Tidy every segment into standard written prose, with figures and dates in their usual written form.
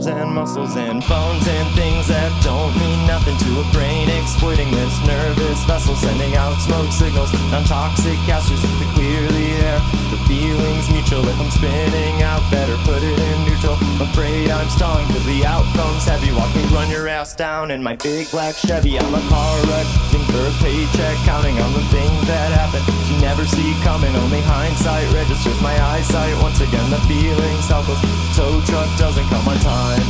nerves and muscles and bones and things that don't mean nothing to a brain, exploiting this nervous vessel, sending out smoke signals, non-toxic gases to clear the air. The feeling's mutual. If I'm spinning out, better put it in neutral. Afraid I'm stalling till the outcome's heavy. Watch me run your ass down in my big black Chevy. I'm a car wreck, looking for a paycheck, counting on the things that happen you never see coming. Only hindsight registers my eyesight. Once again the feeling's helpless. Tow truck doesn't come on time.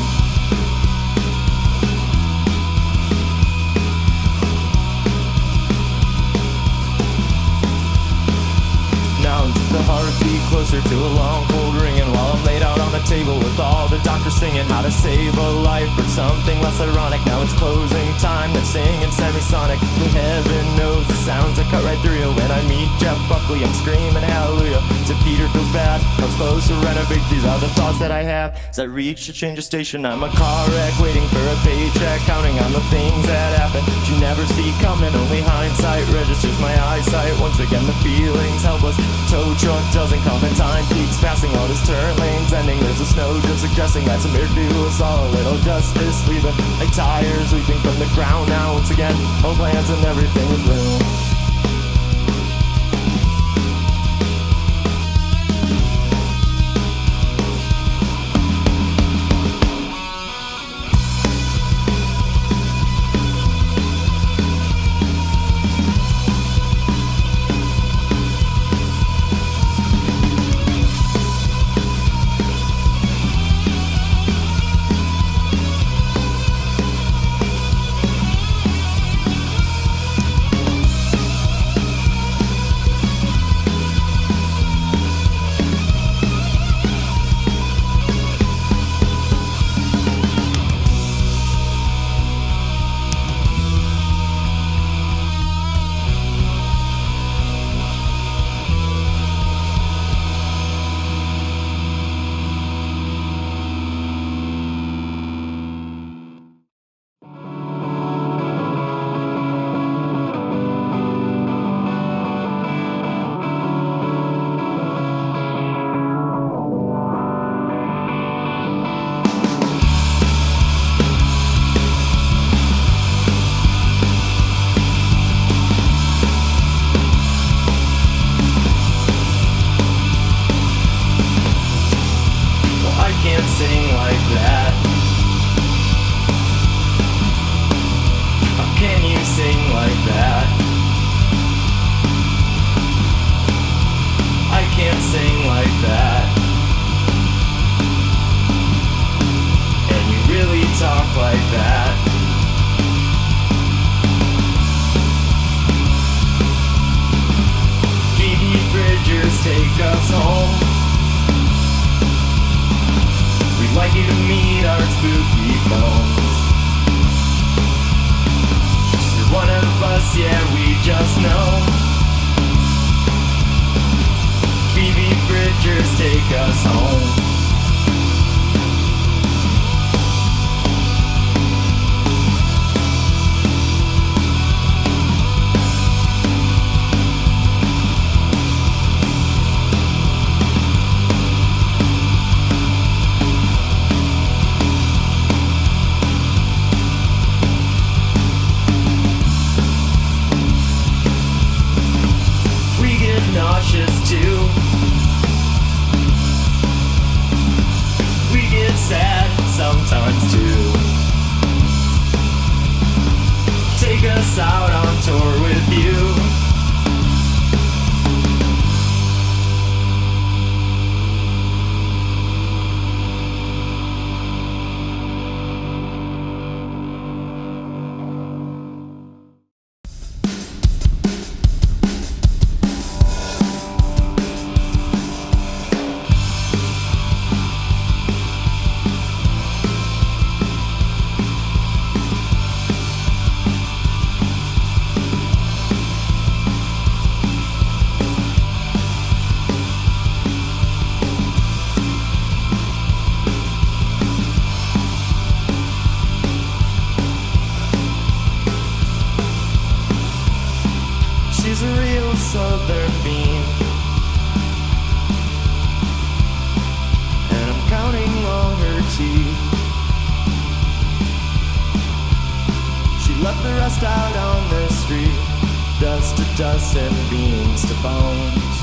Now I'm just a heartbeat closer to a long cold ringing, while I'm laid out on the table with all the doctors singing how to save a life or something less ironic. Now it's closing time, they're singing semisonic. Heaven knows the sounds that cut right through you. When I meet Jeff Buckley, I'm screaming hallelujah. To Peter feels bad, comes close to renovate. These are the thoughts that I have as I reach to change a station. I'm a car wreck waiting for a paycheck, counting on the things that happen you never see coming. Only hindsight registers my eyesight. Once again the feeling's helpless. Tow truck doesn't come in time. Peaks passing all his turn lanes ending. There's a snowdrift suggesting that some air do us all. A little justice leaving like tires leaping from the ground. Now once again all plans and everything is ruined. southern beam, and I'm counting all her teeth. left the rest out on the street. Dust to dust and beans to bones.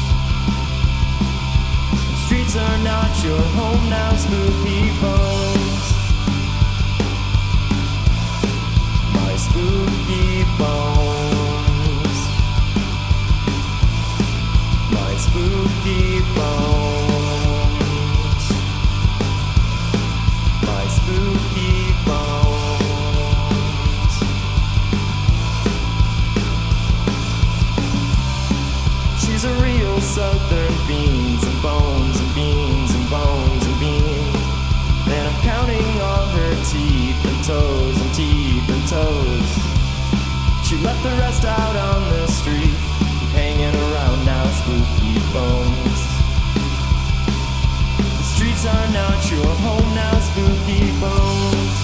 The streets are not your home now, spooky bones. My spooky bones. My spooky bones. My spooky bones. She's a real southern beans and bones and beans and bones and beans. And I'm counting all her teeth and toes and teeth and toes. She left the rest out on the street, hanging around now, spooky bones. The streets are not your home now, spooky bones.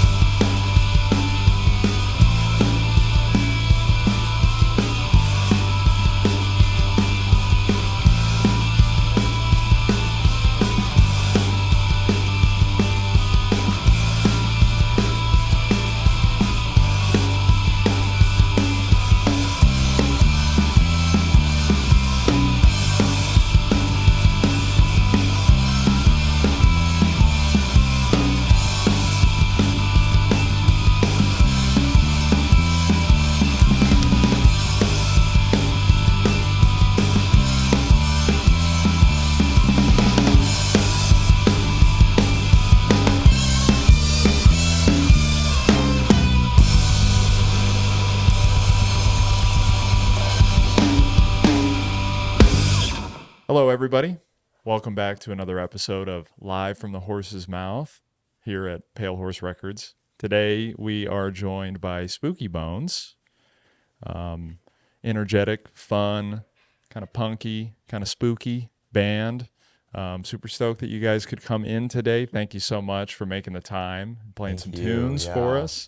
Hello, everybody. Welcome back to another episode of Live from the Horse's Mouth here at Pale Horse Records. Today, we are joined by SpookyBones. Energetic, fun, kind of punky, kind of spooky band. Super stoked that you guys could come in today. Thank you so much for making the time, playing some tunes for us.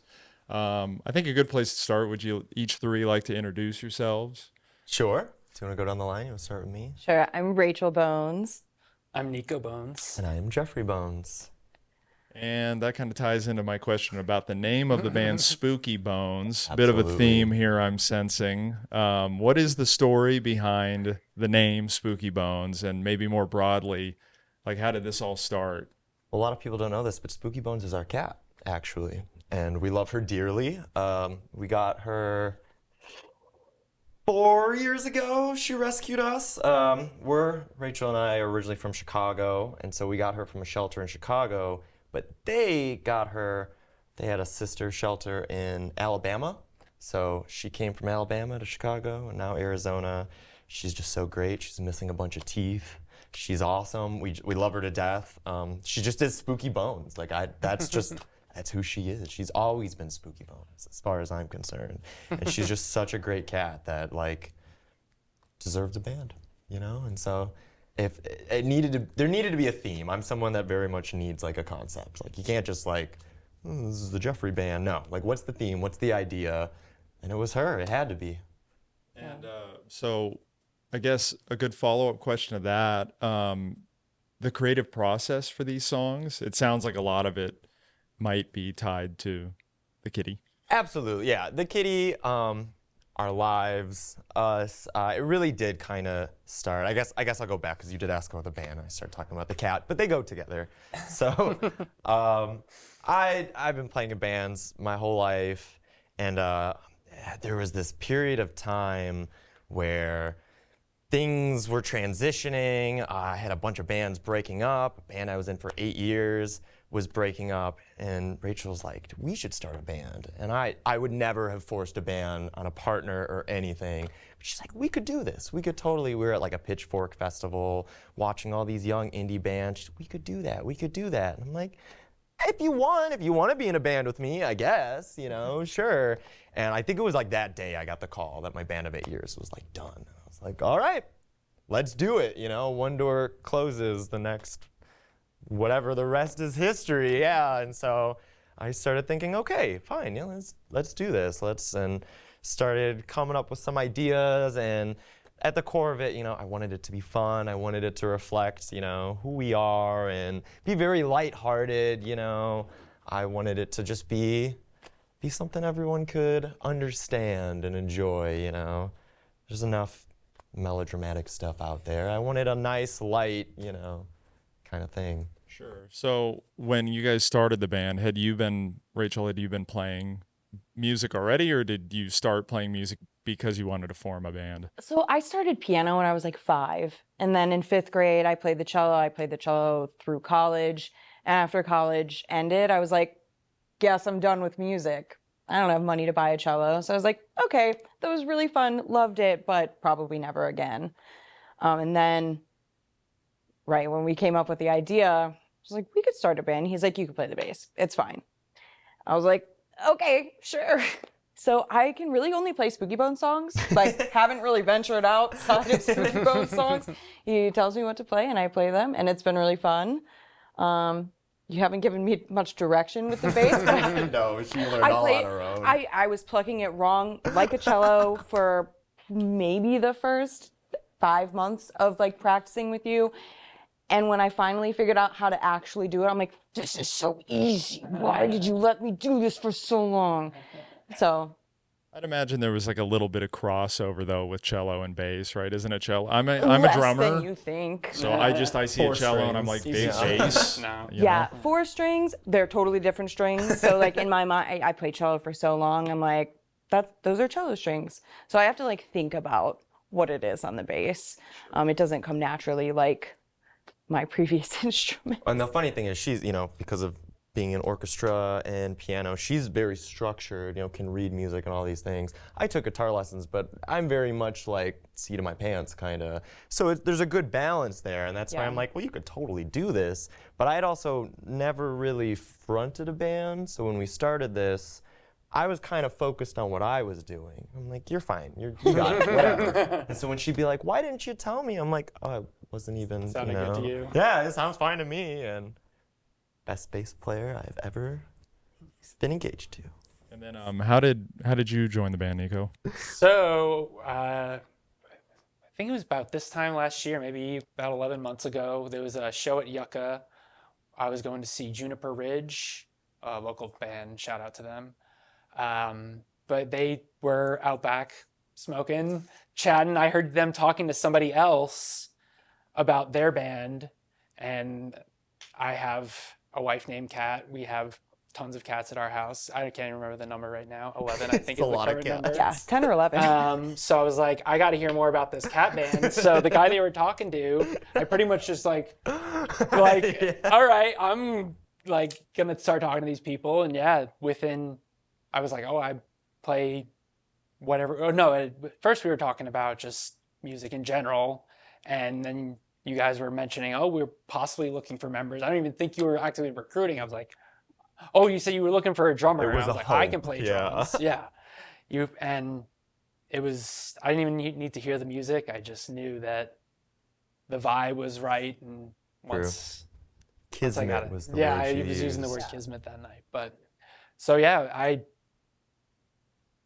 I think a good place to start, would you each three like to introduce yourselves? Sure. Do you want to go down the line? You want to start with me? Sure. I'm Rachel Bones. I'm Nico Bones. And I am Jeffrey Bones. And that kind of ties into my question about the name of the band, SpookyBones. Absolutely. Bit of a theme here I'm sensing. What is the story behind the name SpookyBones? And maybe more broadly, like how did this all start? A lot of people don't know this, but SpookyBones is our cat, actually. And we love her dearly. We got her 4 years ago. She rescued us. Rachel and I are originally from Chicago, and so we got her from a shelter in Chicago, but they had a sister shelter in Alabama. So she came from Alabama to Chicago, and now Arizona. She's just so great. She's missing a bunch of teeth. She's awesome. We love her to death. She just is Spooky Bones. That's who she is. She's always been Spooky Bones, as far as I'm concerned. And she's just such a great cat that, deserves a band, you know? And so if there needed to be a theme. I'm someone that very much needs, a concept. You can't just, this is the Jeffrey band. No. What's the theme? What's the idea? And it was her. It had to be. And so I guess a good follow-up question to that, the creative process for these songs, it sounds like a lot of it might be tied to the kitty. Absolutely, yeah. The kitty, our lives, us. It really did kind of start. I guess I'll go back because you did ask about the band. I started talking about the cat, but they go together. So I've been playing in bands my whole life, and there was this period of time where things were transitioning. I had a bunch of bands breaking up. A band I was in for 8 years was breaking up, and Rachel was like, we should start a band. And I would never have forced a band on a partner or anything. But she's like, we could do this. We were at a Pitchfork festival watching all these young indie bands. She's like, we could do that. And I'm like, if you want to be in a band with me, I guess, sure. And I think it was that day I got the call that my band of 8 years was done. I was like, all right, let's do it. One door closes, the next, whatever, the rest is history. Yeah. And so I started thinking, okay, fine, let's do this. And started coming up with some ideas, and at the core of it, I wanted it to be fun. I wanted it to reflect, who we are and be very lighthearted, I wanted it to just be be something everyone could understand and enjoy, you know. There's enough melodramatic stuff out there. I wanted a nice, light, you know, kind of thing. Sure. So when you guys started the band, Rachel, had you been playing music already, or did you start playing music because you wanted to form a band? So I started piano when I was like 5. And then in 5th grade, I played the cello. I played the cello through college. And after college ended, I was like, guess I'm done with music. I don't have money to buy a cello. So I was like, okay, that was really fun. Loved it, but probably never again. And then right when we came up with the idea, I was like, we could start a band. He's like, you can play the bass. It's fine. I was like, okay, sure. So I can really only play SpookyBones songs. Like, haven't really ventured outside of SpookyBones songs. He tells me what to play, and I play them, and it's been really fun. You haven't given me much direction with the bass. But No, she learned all on her own. I was plucking it wrong, like a cello, for maybe the first 5 months of like practicing with you. And when I finally figured out how to actually do it, I'm like, this is so easy. Why did you let me do this for so long? So I'd imagine there was like a little bit of crossover though with cello and bass, right? Isn't it cello? I'm a less drummer. than you think. So I see a 4 cello and I'm like, big bass. No. you Yeah, know? 4 strings, they're totally different strings. So like in my mind, I played cello for so long, I'm like, those are cello strings. So I have to like think about what it is on the bass. It doesn't come naturally like my previous instrument. And the funny thing is, she's, you know, because of being in orchestra and piano, she's very structured, you know, can read music and all these things. I took guitar lessons, but I'm very much like seat of my pants kind of. So there's a good balance there, and that's why I'm like, well, you could totally do this. But I had also never really fronted a band, so when we started this, I was kind of focused on what I was doing. I'm like, you're fine, you got it, whatever. And so when she'd be like, why didn't you tell me? I'm like, oh, I wasn't even, Sounded you know. good to you. Yeah, it sounds fine to me. And best bass player I've ever been engaged to. And then how did you join the band, Nico? So I think it was about this time last year, maybe about 11 months ago. There was a show at Yucca. I was going to see Juniper Ridge, a local band. Shout out to them. But they were out back smoking, chatting. I heard them talking to somebody else about their band, and I have a wife named Kat. We have tons of cats at our house. I can't remember the number right now. 11, I think, is the current number. Yeah, 10 or 11. So I was like, I got to hear more about this cat band. So the guy they were talking to, I pretty much just like, all right, I'm like gonna start talking to these people, and yeah, I was like, oh, I play whatever. Oh no, first we were talking about just music in general, and then you guys were mentioning, oh, we're possibly looking for members. I don't even think you were actively recruiting. I was like, oh, you said you were looking for a drummer. It was and I was a like, hope. I can play drums. Yeah. I didn't even need to hear the music. I just knew that the vibe was right. And once I got it. was the yeah, word I she was using the used. word kismet that night. But so yeah, I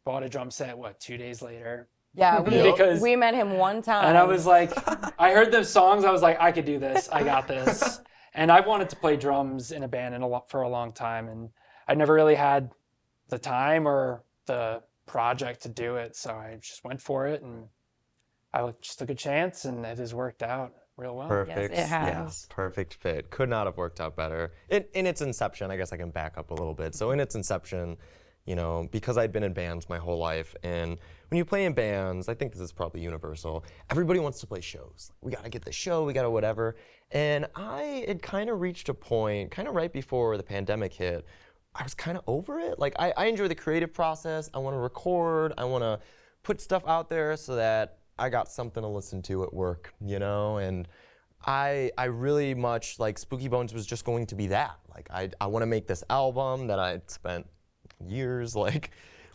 bought a drum set, 2 days later. Yeah, Because- we met him one time. And I was like, I heard those songs. I was like, I could do this. I got this. And I wanted to play drums in a band for a long time. And I never really had the time or the project to do it. So I just went for it, and I just took a chance, and it has worked out real well. Perfect. Yes, it has. Yeah, perfect fit. Could not have worked out better. In its inception, I guess I can back up a little bit. So in its inception, you know, because I'd been in bands my whole life, and when you play in bands, I think this is probably universal, everybody wants to play shows. We gotta get the show, we gotta whatever. And I had kind of reached a point, kind of right before the pandemic hit, I was kind of over it. Like, I enjoy the creative process. I want to record. I want to put stuff out there so that I got something to listen to at work, you know? And I really much, like, SpookyBones was just going to be that. Like, I want to make this album that I'd spent years, like,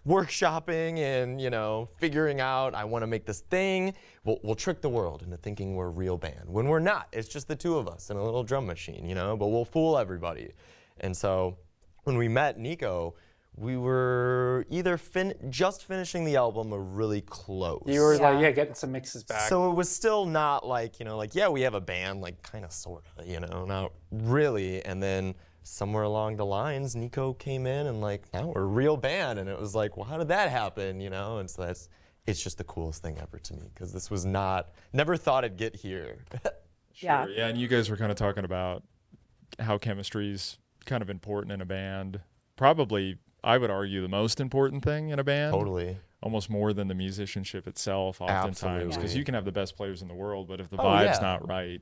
workshopping and, you know, figuring out. I want to make this thing. We'll trick the world into thinking we're a real band. When we're not. It's just the two of us and a little drum machine, you know? But we'll fool everybody. And so when we met Nico, we were either just finishing the album or really close. You were like, getting some mixes back. So it was still not like, you know, like, yeah, we have a band, like, kind of, sort of, you know, not really. And then somewhere along the lines, Nico came in and like, now we're a real band. And it was like, well, how did that happen? You know? And so it's just the coolest thing ever to me, because this was never thought it'd get here. Sure. Yeah, and you guys were kind of talking about how chemistry's kind of important in a band. Probably, I would argue, the most important thing in a band. Totally. Almost more than the musicianship itself, oftentimes, because you can have the best players in the world, but if the vibe's not right,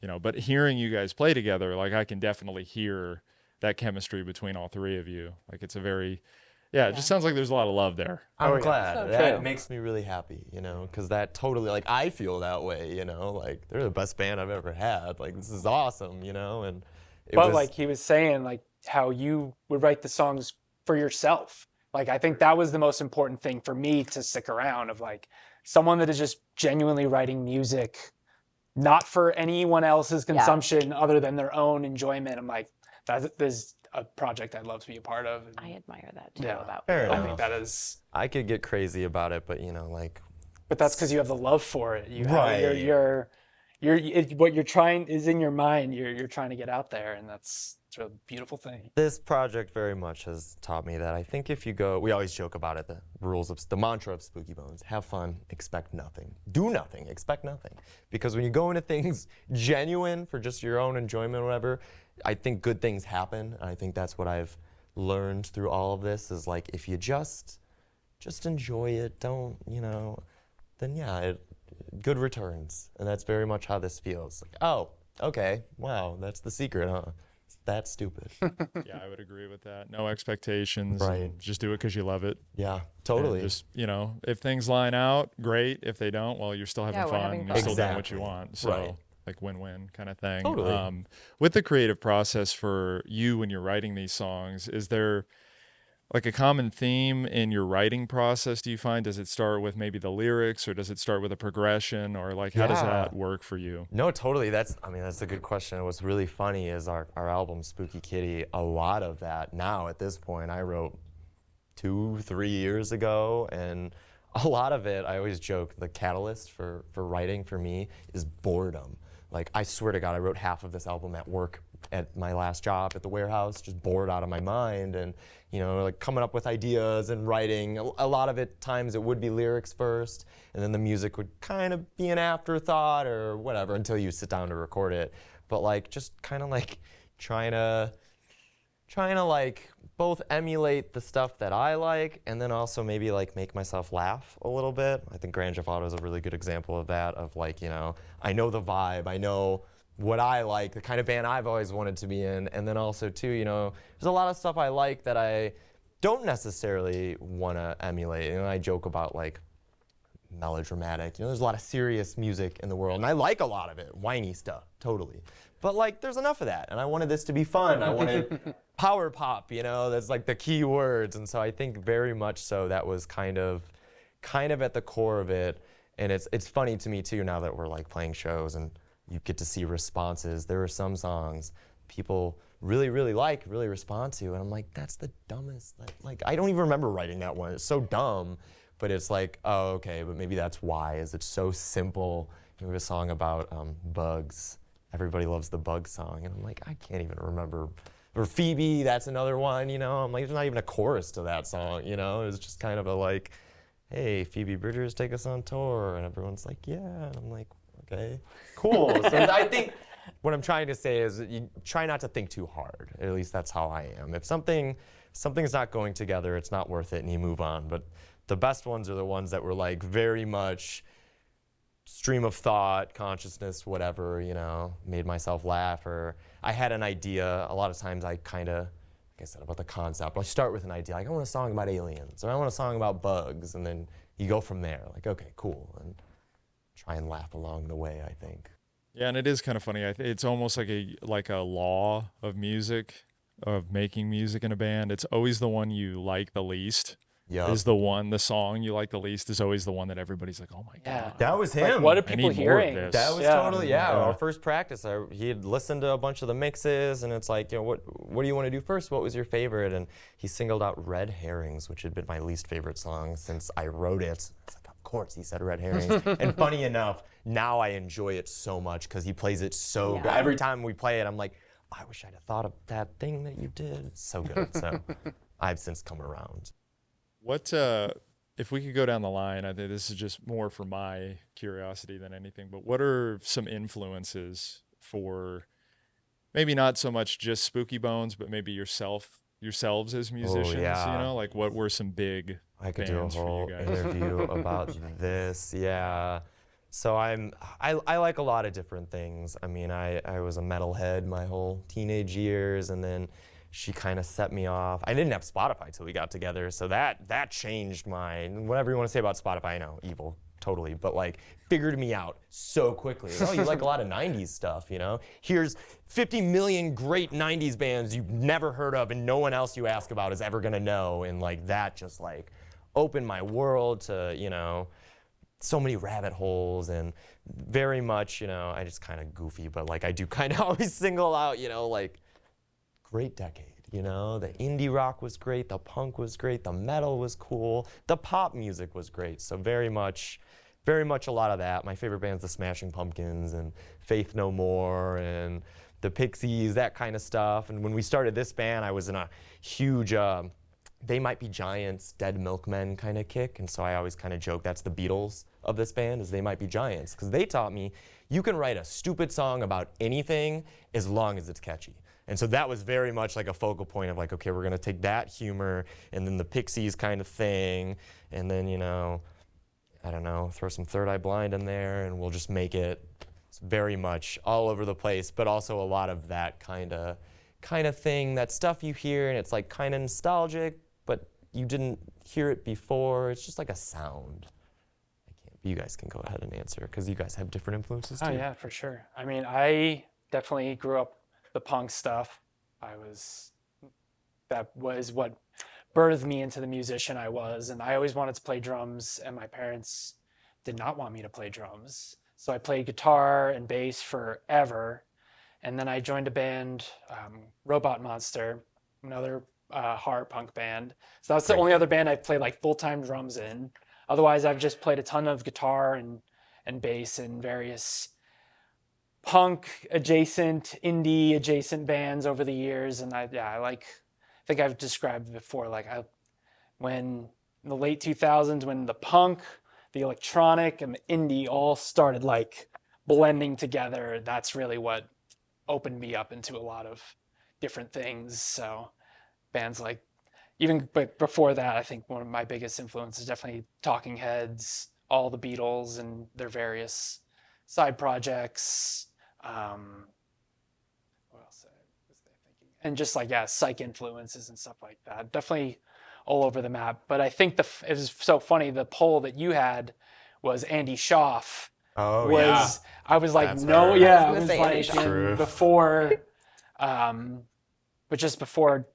you know. But hearing you guys play together, like, I can definitely hear that chemistry between all three of you. Like, it's a very, it just sounds like there's a lot of love there. I'm glad. So that true. makes me really happy, you know, because that totally, like, I feel that way, you know, like, they're the best band I've ever had. Like, this is awesome, you know, and But like he was saying, like how you would write the songs for yourself. Like, I think that was the most important thing for me to stick around, of like someone that is just genuinely writing music, not for anyone else's consumption other than their own enjoyment. I'm like, there's a project I'd love to be a part of. I admire that too Yeah. about Fair people. I enough. think that is, I could get crazy about it, but, you know, like, but that's because you have the love for it. You have, Right. what you're trying is in your mind. You're trying to get out there, and it's a beautiful thing. this project very much has taught me that I think if you go, we always joke about it, the mantra of SpookyBones: have fun, expect nothing. Do nothing, expect nothing. Because when you go into things genuine for just your own enjoyment or whatever, I think good things happen. And I think that's what I've learned through all of this, is like, if you just enjoy it, don't, you know, then good returns. And that's very much how this feels. Like, oh, okay, wow, that's the secret, huh? That's stupid. Yeah, I would agree with that. No expectations. Right. And just do it because you love it. Yeah, totally. And just, you know, if things line out, great. If they don't, well, you're still having Yeah, we're fun. having You're fun. still doing what you Exactly. want. So, Right. like, win-win kind of thing. Totally. With the creative process for you when you're writing these songs, is there like a common theme in your writing process? Do you find, does it start with maybe the lyrics, or does it start with a progression, or like how does Yeah. that work for you? No, totally. That's a good question. What's really funny is our album, Spooky Kitty, a lot of that now at this point, I wrote 2-3 years ago, and a lot of it, I always joke, the catalyst for writing for me is boredom. Like, I swear to God, I wrote half of this album at work at my last job at the warehouse, just bored out of my mind, and, you know, like, coming up with ideas and writing. A lot of it, times it would be lyrics first, and then the music would kind of be an afterthought or whatever until you sit down to record it. But like, just kind of like trying to like both emulate the stuff that I like, and then also maybe like make myself laugh a little bit. I think Grand Theft Auto is a really good example of that, of like, you know, I know the vibe, I know what I like, the kind of band I've always wanted to be in, and then also too, you know, there's a lot of stuff I like that I don't necessarily want to emulate. You know, I joke about like melodramatic, you know, there's a lot of serious music in the world, and I like a lot of it, whiny stuff, totally. But like, there's enough of that, and I wanted this to be fun. I wanted power pop, you know, that's like the key words, and so I think very much so that was kind of at the core of it. And it's funny to me too, now that we're like playing shows and you get to see responses. There are some songs people really respond to, and I'm like, that's the dumbest. Like I don't even remember writing that one. It's so dumb, but it's like, oh, okay, but maybe that's why. Is it's so simple. We have a song about bugs. Everybody loves the bug song, and I'm like, I can't even remember. Or Phoebe, that's another one. You know, I'm like, there's not even a chorus to that song. You know, it's just kind of a like, hey, Phoebe Bridgers, take us on tour, and everyone's like, yeah, and I'm like, okay, cool. So I think what I'm trying to say is that you try not to think too hard. At least that's how I am. If something's not going together, it's not worth it, and you move on. But the best ones are the ones that were like very much stream of thought, consciousness, whatever, you know, made myself laugh, or I had an idea. A lot of times I kind of, like I said, about the concept, I start with an idea, like I want a song about aliens, or I want a song about bugs, and then you go from there, like, okay, cool, and try and laugh along the way, I think. Yeah, and it is kind of funny. It's almost like a law of music, of making music in a band. It's always the one you like the least. Yeah. Is the song you like the least is always the one that everybody's like, oh my God. That was Like, him. what are I people need more of hearing? this. That was Yeah. totally, our first practice. He had listened to a bunch of the mixes, and it's like, you know, what do you want to do first? What was your favorite? And he singled out Red Herrings, which had been my least favorite song since I wrote it. I was like, of course, he said Red Herrings. And funny enough, now I enjoy it so much because he plays it so good. Every time we play it, I'm like, I wish I'd have thought of that thing that you did. It's so good. So I've since come around. What, if we could go down the line, I think this is just more for my curiosity than anything, but what are some influences for maybe not so much just SpookyBones, but maybe yourselves as musicians, yeah. you know, like what were some big I could do a bands for whole you guys? interview about this. Yeah. So I like a lot of different things. I mean, I was a metalhead my whole teenage years, and then she kind of set me off. I didn't have Spotify till we got together, so that changed my, whatever you want to say about Spotify, I know, evil, totally, but like figured me out so quickly. Oh, you like a lot of 90s stuff, you know? Here's 50 million great 90s bands you've never heard of and no one else you ask about is ever gonna know, and like that just like opened my world to, you know, so many rabbit holes, and very much, you know, I just kind of goofy, but like I do kind of always single out, you know, like great decade, you know? The indie rock was great, the punk was great, the metal was cool, the pop music was great. So very much a lot of that. My favorite band's the Smashing Pumpkins and Faith No More and the Pixies, that kind of stuff. And when we started this band, I was in a huge They Might Be Giants, Dead Milkmen kind of kick, and so I always kind of joke that's the Beatles of this band, is They Might Be Giants, because they taught me you can write a stupid song about anything as long as it's catchy. And so that was very much like a focal point of like, okay, we're gonna take that humor and then the Pixies kind of thing, and then, you know, I don't know, throw some Third Eye Blind in there, and we'll just make it very much all over the place, but also a lot of that kind of thing, that stuff you hear and it's like kind of nostalgic, but you didn't hear it before. It's just like a sound. You guys can go ahead and answer because you guys have different influences too. Oh yeah, for sure. I mean, I definitely grew up the punk stuff. That was what birthed me into the musician I was, and I always wanted to play drums, and my parents did not want me to play drums. So I played guitar and bass forever, and then I joined a band, Robot Monster, another hard punk band. So that's the only other band I've played like full-time drums in. Otherwise, I've just played a ton of guitar and bass in various punk adjacent, indie adjacent bands over the years. And I think I've described before, like when in the late 2000s, when the punk, the electronic, and the indie all started like blending together, that's really what opened me up into a lot of different things. So bands like, even before that, I think one of my biggest influences is definitely Talking Heads, all the Beatles and their various side projects. What else was I thinking? And just like, yeah, psych influences and stuff like that. Definitely all over the map. But I think it was so funny, the poll that you had was Andy Schaaf. Oh, yeah. I was like, That's no, her. yeah. I It was was gonna say like Andy Schaaf. before, but just before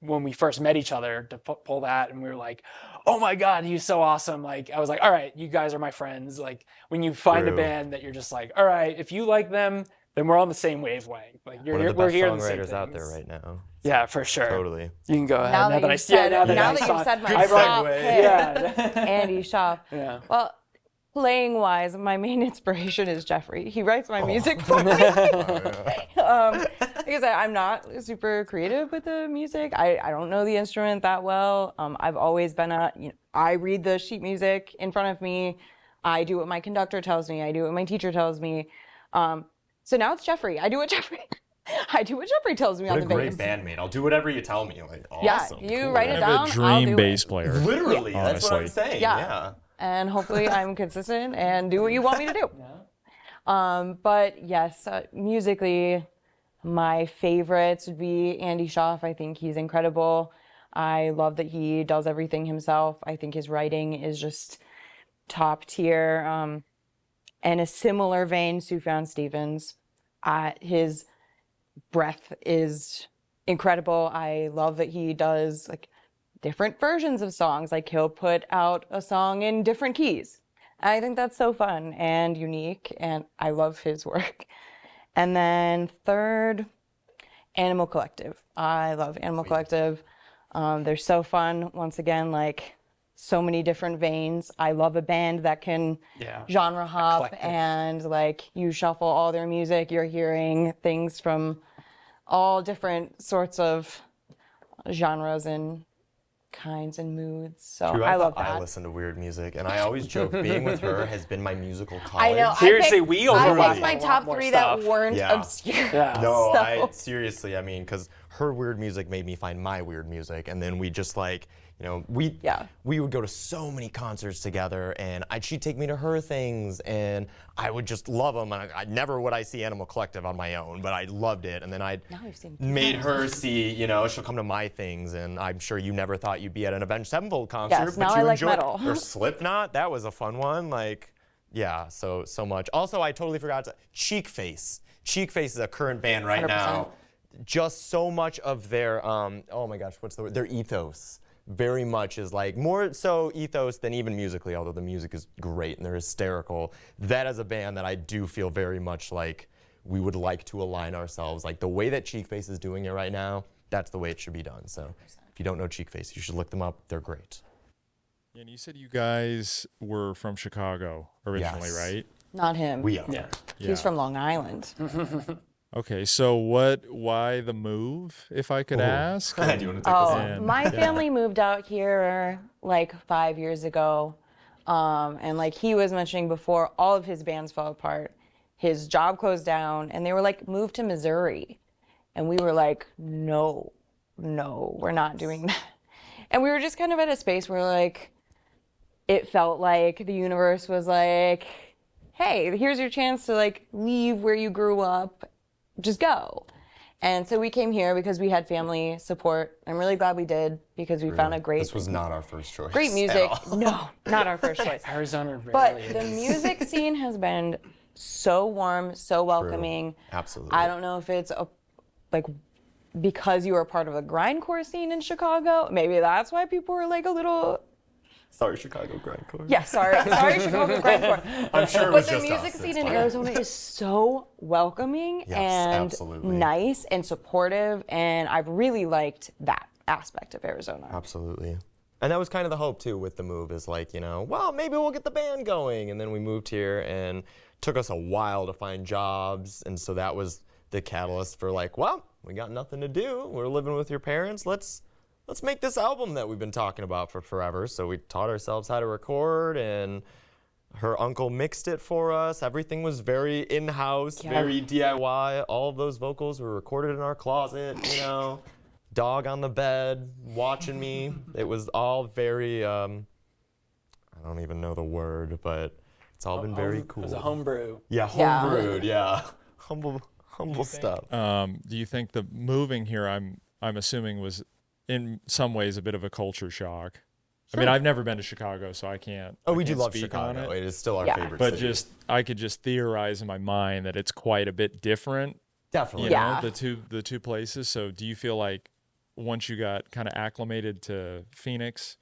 when we first met each other to pull that, and we were like, oh my God, he's so awesome. Like, I was like, all right, you guys are my friends. Like, when you find a band that you're just like, all right, if you like them, then we're on the same wavelength. Like, One of the we're best hearing the same songwriters out there things. right now. Yeah, for sure. Totally. You can go ahead. Now that you've said my top pick, Yeah. Andy Schaaf. Yeah. Well, playing wise, my main inspiration is Jeffrey. He writes my music for me. Because I'm not super creative with the music. I don't know the instrument that well. I've always been I read the sheet music in front of me. I do what my conductor tells me. I do what my teacher tells me. So now it's Jeffrey. I do what Jeffrey tells me What on a the great bass. bandmate. I'll do whatever you tell me. Like, awesome. Yeah, you cool. write I it have down. a I'll dream do bass it. player. Literally, that's what I'm honestly. saying. Yeah. Yeah. And hopefully I'm consistent and do what you want me to do. But yes, musically, my favorites would be Andy Schaaf. I think he's incredible. I love that he does everything himself. I think his writing is just top tier. And a similar vein, Sufjan Stevens. His breath is incredible. I love that he does like different versions of songs. Like he'll put out a song in different keys. I think that's so fun and unique, and I love his work. And then third, Animal Collective. I love Animal Collective. They're so fun. Once again, like so many different veins. I love a band that can genre hop. Eclectic. And like you shuffle all their music, you're hearing things from all different sorts of genres and kinds and moods. So True, I love thought I that. listen to weird music, and I always joke being with her has been my musical college. I know. Seriously, we I overlap picked my a lot top more 3 stuff. that weren't Yeah. obscure. Yeah. No, So- I seriously, I mean, because her weird music made me find my weird music, and then we just like, you know, we would go to so many concerts together, and she'd take me to her things, and I would just love them. And I never would I see Animal Collective on my own, but I loved it, and then I Now we've seen made her see, you know, she'll come to my things, and I'm sure you never thought you'd be at an Avenged Sevenfold concert, Yes, but now you I like enjoyed metal. Or Slipknot, that was a fun one. Like, yeah, so much. Also, I totally forgot Cheek Face. Cheek Face is a current band right 100%. now. Just so much of their oh my gosh, what's the word? Their ethos very much is like more so ethos than even musically, although the music is great and they're hysterical. That is a band that I do feel very much like we would like to align ourselves. Like the way that Cheek Face is doing it right now, that's the way it should be done. So if you don't know Cheek Face, you should look them up. They're great. And you said you guys were from Chicago originally, Yes. right? Not him. We are. Yeah. He's from Long Island. Okay, so why the move, if I could ask? Do you want to take this on? And- My family moved out here like 5 years ago. And like he was mentioning before, all of his bands fell apart. His job closed down and they were like, move to Missouri. And we were like, no, we're not doing that. And we were just kind of at a space where like, it felt like the universe was like, hey, here's your chance to like leave where you grew up, just go. And so we came here because we had family support. I'm really glad we did because we found a great, This was not our first choice. great at music. all. No, not our first choice. Arizona rarely But is. the music scene has been so warm, so welcoming. Absolutely. I don't know if it's like because you were part of a grindcore scene in Chicago. Maybe that's why people were like a little. Sorry, Chicago grindcore. Yeah, sorry, Chicago grindcore. I'm sure it But was the just music us. scene It's in fine. Arizona is so welcoming Yes, and absolutely. nice and supportive, and I've really liked that aspect of Arizona. Absolutely. And that was kind of the hope too with the move is like, you know, well, maybe we'll get the band going. And then we moved here and it took us a while to find jobs. And so that was the catalyst for like, well, we got nothing to do. We're living with your parents. Let's make this album that we've been talking about for forever. So we taught ourselves how to record and her uncle mixed it for us. Everything was very in-house, very DIY. All of those vocals were recorded in our closet, you know. Dog on the bed, watching me. It was all very, I don't even know the word, but it's all been very cool. It was a homebrew. Yeah, Yeah. homebrewed, yeah. Humble stuff. Do you think the moving here, I'm assuming, was in some ways a bit of a culture shock? I mean, I've never been to Chicago, so I can't. Oh, I we do can't love speak on Chicago. it. It is still our Yeah. favorite But city. I could just theorize in my mind that it's quite a bit different. Definitely. You Yeah. know, the two places. So do you feel like once you got kind of acclimated to Phoenix,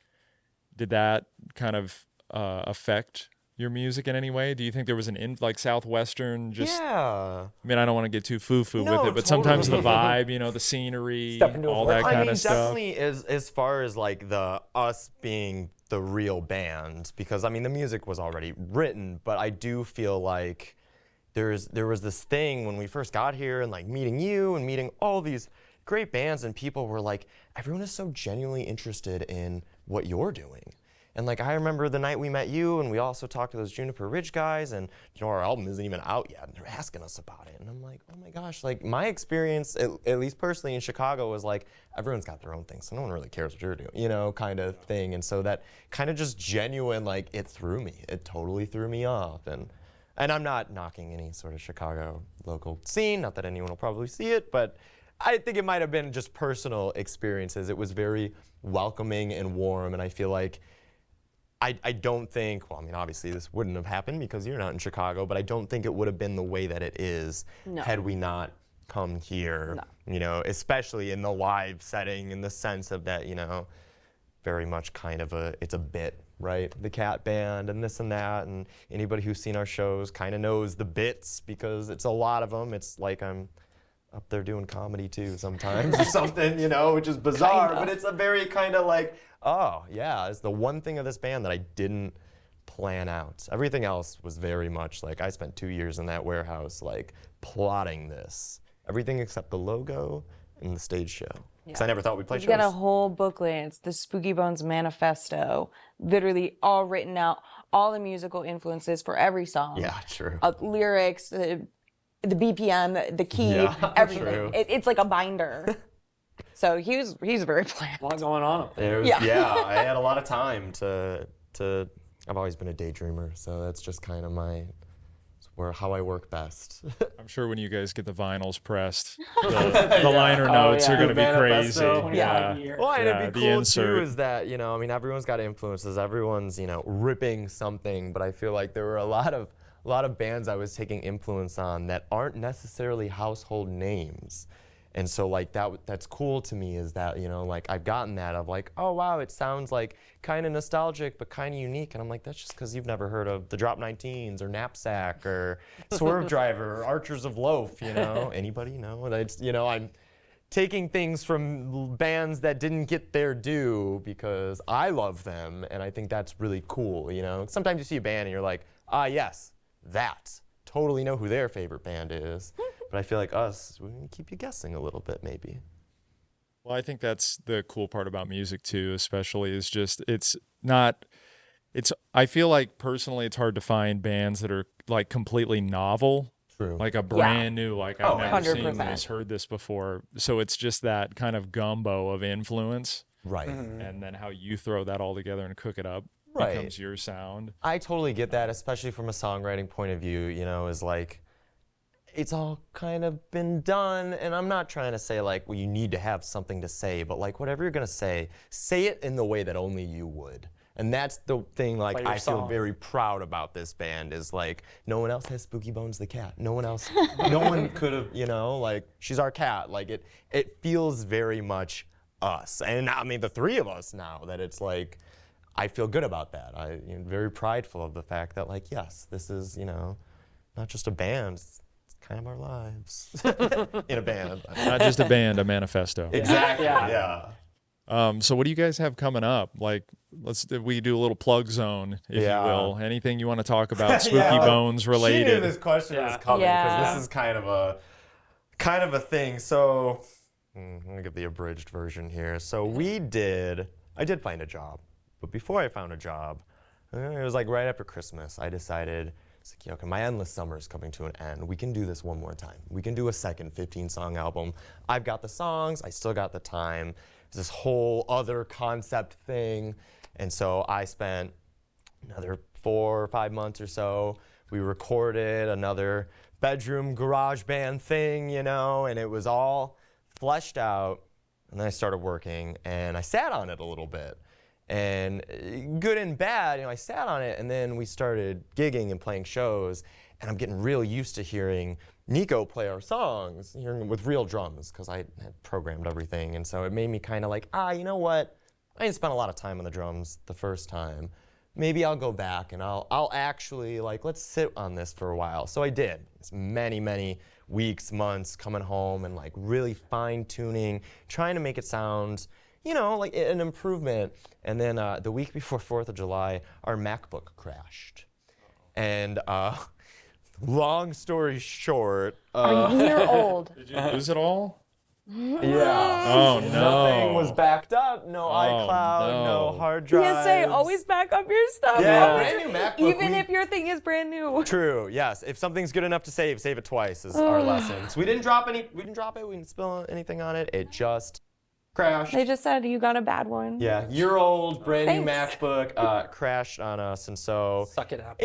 did that kind of affect your music in any way? Do you think there was like Southwestern Yeah. I mean, I don't want to get too foo-foo No, with it, but sometimes the totally. vibe, you know, the scenery, Step into a all that vortex. kind of stuff. Definitely as far as like us being the real band, because I mean the music was already written, but I do feel like there was this thing when we first got here and like meeting you and meeting all these great bands and people were like, everyone is so genuinely interested in what you're doing. And like I remember the night we met you and we also talked to those Juniper Ridge guys and you know our album isn't even out yet and they're asking us about it and I'm like, oh my gosh, like my experience at least personally in Chicago was like everyone's got their own thing so no one really cares what you're doing, you know, kind of thing. And so that kind of just genuine, like it totally threw me off. And I'm not knocking any sort of Chicago local scene, not that anyone will probably see it, but I think it might have been just personal experiences. It was very welcoming and warm and I feel like I don't think, well, I mean, obviously this wouldn't have happened because you're not in Chicago, but I don't think it would have been the way that it is had we not come here, you know, especially in the live setting in the sense of that, you know, very much kind of it's a bit, right? The Cat Band and this and that, and anybody who's seen our shows kind of knows the bits because it's a lot of them. It's like I'm up there doing comedy too sometimes or something, you know, which is bizarre, but it's a very kind of like, oh yeah, it's the one thing of this band that I didn't plan out. Everything else was very much like I spent 2 years in that warehouse like plotting this everything except the logo and the stage show. Because I never thought we'd play We've shows. got a whole booklet. It's the SpookyBones Manifesto, literally all written out, all the musical influences for every song. Yeah, true. Lyrics, the BPM, the key, Yeah, everything. true. It's like a binder. So he's very planned. A lot going on up there. It was, Yeah. I had a lot of time to. I've always been a daydreamer, so that's just kind of how I work best. I'm sure when you guys get the vinyls pressed, the liner notes are going to be crazy. Manifesto, Yeah. Well, and Yeah, it'd be the cool insert. too is that, I mean, everyone's got influences. Everyone's, ripping something, but I feel like there were a lot of bands I was taking influence on that aren't necessarily household names. And so like that's cool to me is that, like I've gotten that of like, oh wow, it sounds like kind of nostalgic but kind of unique. And I'm like, that's just because you've never heard of the Drop 19s or Knapsack or Swerve Driver or Archers of Loaf, Anybody know? That's, I'm taking things from bands that didn't get their due because I love them, and I think that's really cool, Sometimes you see a band and you're like, ah yes, that. Totally know who their favorite band is. But I feel like us, we keep you guessing a little bit, maybe. Well, I think that's the cool part about music too, especially is just I feel like personally it's hard to find bands that are like completely novel. True. Like a brand new, like I've never seen 100%. this, heard this before. So it's just that kind of gumbo of influence. Right. And then how you throw that all together and cook it up Right. becomes your sound. I totally get that, especially from a songwriting point of view, is like, it's all kind of been done, and I'm not trying to say like, well, you need to have something to say, but like whatever you're gonna say it in the way that only you would. And that's the thing, like, Play your I feel song. very proud about this band is like, no one else has SpookyBones the cat. No one else, no one could have, like, she's our cat. Like, it feels very much us. And I mean, the three of us now, that it's like, I feel good about that. I'm very prideful of the fact that, like, yes, this is, not just a band, it's kind of our lives in a band. Not just a band, a manifesto. Exactly, Yeah. So what do you guys have coming up? Like, we do a little plug zone, if Yeah. you will. Anything you want to talk about, SpookyBones She knew related? this question was Yeah. coming because Yeah. this is kind of a thing. So I'm gonna give the abridged version here. So I did find a job, but before I found a job, it was like right after Christmas. I decided, it's like, okay, my endless summer is coming to an end. We can do this one more time. We can do a second 15-song album. I've got the songs. I still got the time. It's this whole other concept thing. And so I spent another 4 or 5 months or so. We recorded another bedroom garage band thing, and it was all fleshed out. And then I started working, and I sat on it a little bit. And good and bad, I sat on it, and then we started gigging and playing shows, and I'm getting real used to hearing Nico play our songs, hearing with real drums, because I had programmed everything, and so it made me kind of like, you know what? I didn't spend a lot of time on the drums the first time. Maybe I'll go back, and I'll actually, like, let's sit on this for a while. So I did. It's many, many weeks, months, coming home, and, like, really fine-tuning, trying to make it sound, like an improvement. And then the week before 4th of July, our MacBook crashed. And long story short, A year old. Did you lose it all? yeah. Oh, no. Nothing was backed up. No iCloud, no hard drives. PSA, always back up your stuff. Yeah, Always- brand new MacBook, even if your thing is brand new. True. Yes. If something's good enough to save it twice is our lesson. So we didn't drop it. We didn't spill anything on it. It just crashed. They just said you got a bad one. Yeah, year-old, brand new Thanks. MacBook crashed on us, and so Suck it, Apple.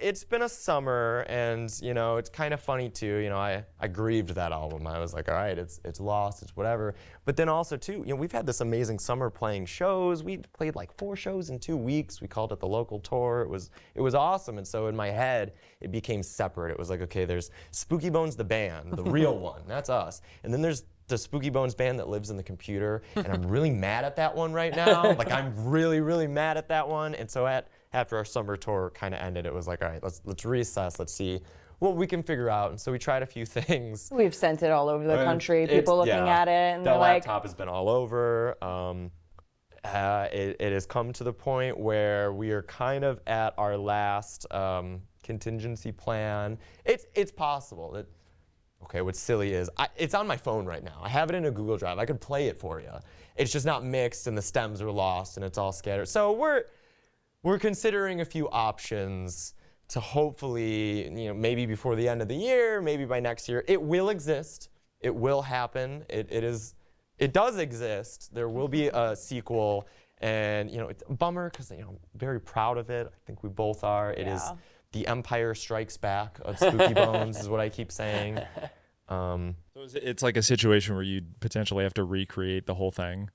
it's been a summer, and it's kind of funny too. I grieved that album. I was like, all right, it's lost, it's whatever. But then also too, we've had this amazing summer playing shows. We played like 4 shows in 2 weeks. We called it the local tour. It was awesome, and so in my head it became separate. It was like, okay, there's SpookyBones the band, the real one, that's us, and then there's the SpookyBones band that lives in the computer, and I'm really mad at that one right now. Like, I'm really, really mad at that one. And so after our summer tour kind of ended, it was like, all right, let's reassess, let's see what we can figure out. And so we tried a few things. We've sent it all over the country. It's- People looking yeah, at it, and that they're like, laptop has been all over. It has come to the point where we are kind of at our last contingency plan. It's possible that Okay, what's silly is it's on my phone right now. I have it in a Google Drive. I could play it for you. It's just not mixed and the stems are lost and it's all scattered. So we're considering a few options to hopefully, maybe before the end of the year, maybe by next year. It will exist. It will happen. It does exist. There will be a sequel, and it's a bummer because I'm very proud of it. I think we both are. It is the Empire Strikes Back of SpookyBones is what I keep saying. So it's like a situation where you'd potentially have to recreate the whole thing.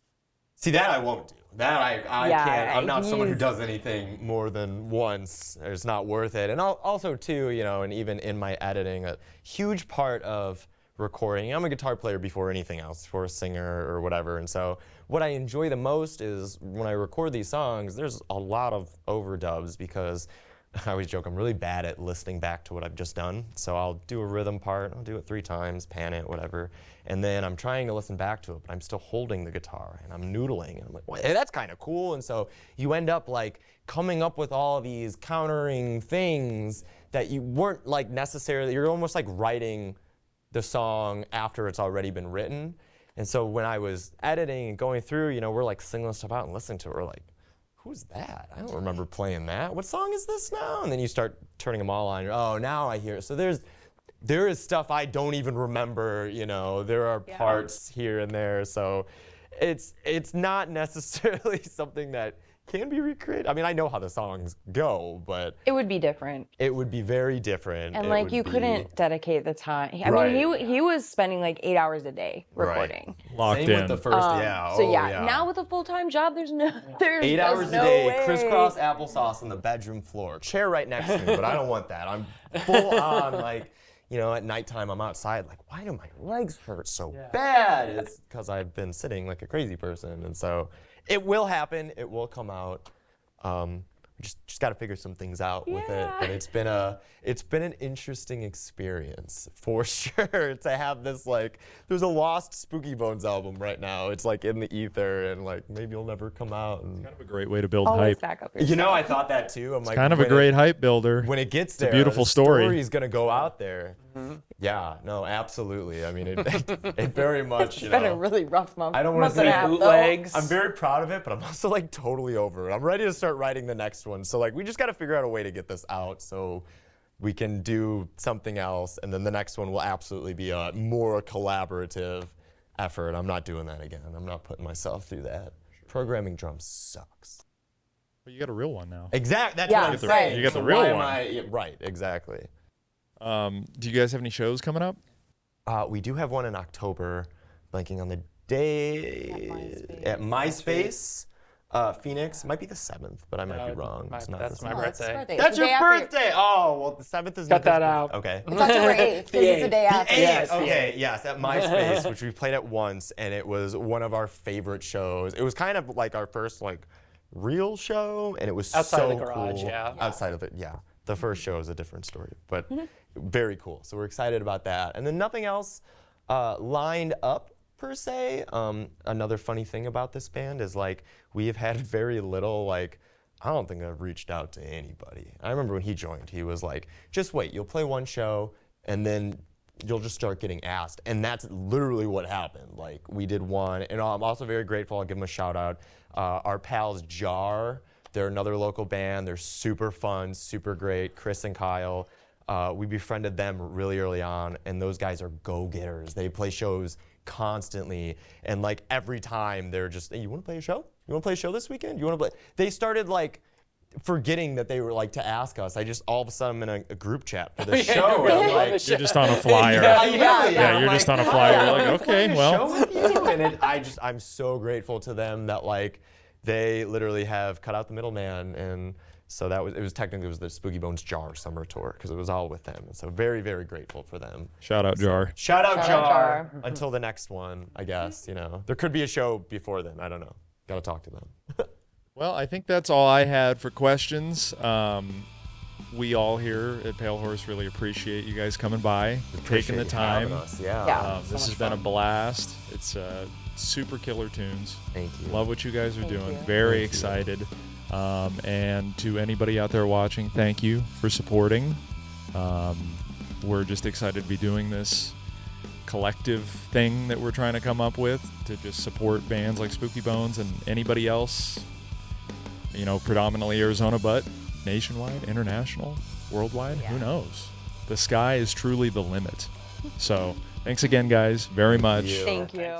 See, that I won't do. That I can't. I'm not someone who does anything more than once. It's not worth it. And also, too, and even in my editing, a huge part of recording, I'm a guitar player before anything else, before a singer or whatever. And so what I enjoy the most is when I record these songs, there's a lot of overdubs because I always joke I'm really bad at listening back to what I've just done. So I'll do a rhythm part, I'll do it 3 times, pan it, whatever. And then I'm trying to listen back to it, but I'm still holding the guitar and I'm noodling. And I'm like, well, hey, that's kind of cool. And so you end up like coming up with all these countering things that you weren't like necessarily, you're almost like writing the song after it's already been written. And so when I was editing and going through, we're like singling stuff out and listening to it, we're like, who's that? I don't remember playing that. What song is this now? And then you start turning them all on. Oh, now I hear it. So there is stuff I don't even remember. There are parts here and there. So it's not necessarily something that can be recreated. I mean, I know how the songs go, but it would be different. It would be very different. And like you couldn't dedicate the time. I mean, he was spending like 8 hours a day recording. Locked Same in. with the first, So now with a full-time job, there's 8 hours no a day, way. crisscross applesauce on the bedroom floor. Chair right next to me, but I don't want that. I'm full on like, at nighttime I'm outside like, why do my legs hurt so bad? It's because I've been sitting like a crazy person. And so it will happen. It will come out. Just got to figure some things out with it. But it's been an interesting experience for sure to have this like. There's a lost SpookyBones album right now. It's like in the ether and like maybe it'll never come out. And Kind of a great way to build Always hype. back up yourself. I thought that too. I'm like, Kind of a great hype builder. when it gets there, a beautiful the story. story's gonna go out there. Yeah, no, absolutely. I mean, it very much. It's been a really rough month. I don't want to month and say a half, though. bootlegs. I'm very proud of it, but I'm also like totally over it. I'm ready to start writing the next one. So like, we just got to figure out a way to get this out so we can do something else, and then the next one will absolutely be a more collaborative effort. I'm not doing that again. I'm not putting myself through that. Programming drums sucks. But you got a real one now. Exactly. That's Yeah, what I'm right. saying. You got the So real why am one. Right. Exactly. Do you guys have any shows coming up? We do have one in October, blanking on the day, at MySpace, Phoenix. Might be the 7th, but I might be wrong. It's not That's the my 7th. birthday. That's your birthday! Oh, well, the 7th is Cut that out. Okay. It's October 8th because it's the day after. Yes. Okay, yes, at MySpace, which we played at once, and it was one of our favorite shows. It was kind of like our first like real show, and it was Outside so of the garage, cool. yeah. Outside of it, yeah. The first show is a different story, but very cool. So we're excited about that. And then nothing else lined up per se. Another funny thing about this band is like we have had very little like. I don't think I've reached out to anybody. I remember when he joined, he was like, just wait, you'll play one show and then you'll just start getting asked. And that's literally what happened. Like we did one, and I'm also very grateful, I'll give them a shout out. Our pals Jar, they're another local band. They're super fun, super great. Chris and Kyle, we befriended them really early on, and those guys are go-getters. They play shows constantly, and like every time they're just, hey, you want to play a show? You want to play a show this weekend? You want to play? They started like forgetting that they were like to ask us. I just all of a sudden I'm in a group chat for the show. And I'm like, You're just on a flyer. yeah, You're just on a flyer. You're like, okay, well. Show with you? And I'm so grateful to them that like they literally have cut out the middleman, and so it was technically the SpookyBones Jar summer tour because it was all with them. And so very, very grateful for them. Shout out Jar. Shout out Shout out Jar. Jar. Until the next one, I guess. There could be a show before then. I don't know. Got to talk to them. Well, I think that's all I had for questions. We all here at Pale Horse really appreciate you guys coming by, taking the time. Yeah. This has been a blast. It's super killer tunes. Thank you. Love what you guys are doing. you. Very excited. And to anybody out there watching, thank you for supporting. We're just excited to be doing this collective thing that we're trying to come up with to just support bands like SpookyBones and anybody else, predominantly Arizona, but nationwide, international, worldwide, who knows? The sky is truly the limit. So thanks again, guys, very much. you. Thank you.